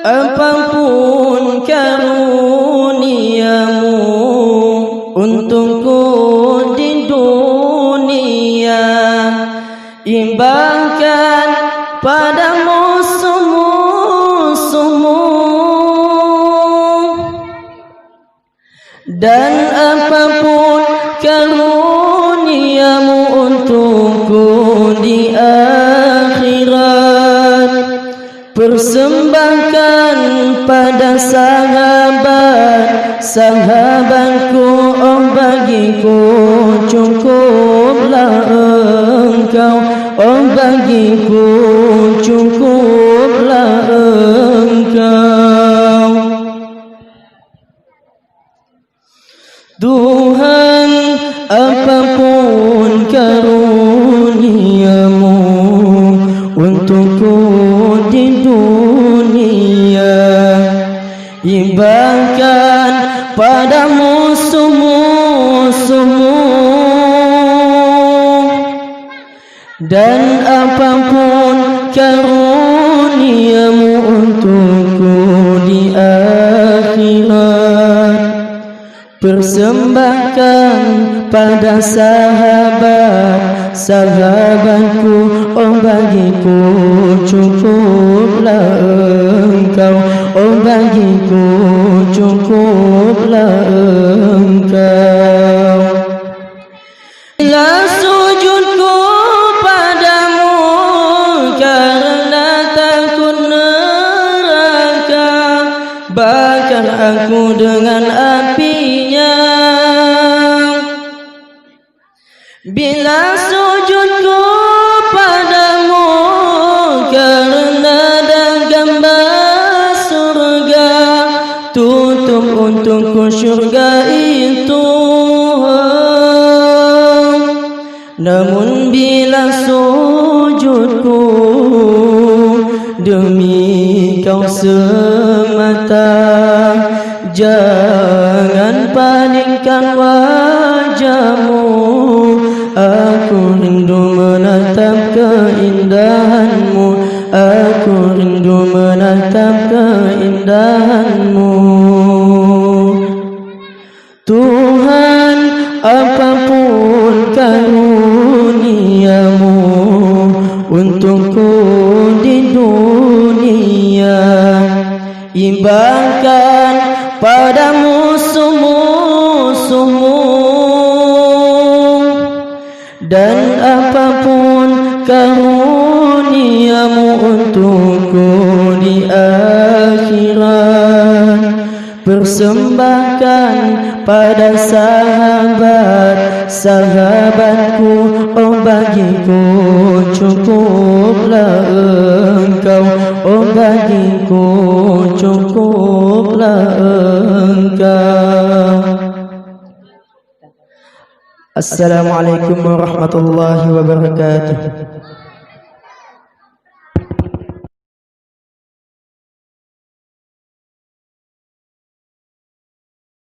apapun karuniamu untukku di dunia, imbangkan pada musuh-musuhmu, dan apapun karuniamu untukku di akhirat, persembahkan pada sahabatku, oh bagiku cukuplah engkau, oh bagiku cukuplah engkau. Tuhan, apapun karuniamu untukku di dunia, imbangkan pada musuh-musuhmu, dan apapun karuniamu untukku di akhirat, persembahkan pada sahabatku, oh bagiku cukuplah engkau, oh bagiku cukuplah engkau. Bila sujudku padamu karena takut neraka, bakar aku dengan apinya. Bila sujudku padamu karena ada gambar surga, tutup untukku surga itu. Namun bila sujudku demi kau semata, jangan palingkan wajahmu, aku rindu menatap keindahanmu, aku rindu menatap keindahanmu. Tuhan, apapun karuniamu untukku di dunia, imbangkan pada musuh-musuhmu, dan apapun karuniamu untukku di akhirat, persembahkan pada sahabatku, oh bagiku cukuplah engkau, oh bagiku cukuplah engkau. Assalamualaikum warahmatullahi wabarakatuh.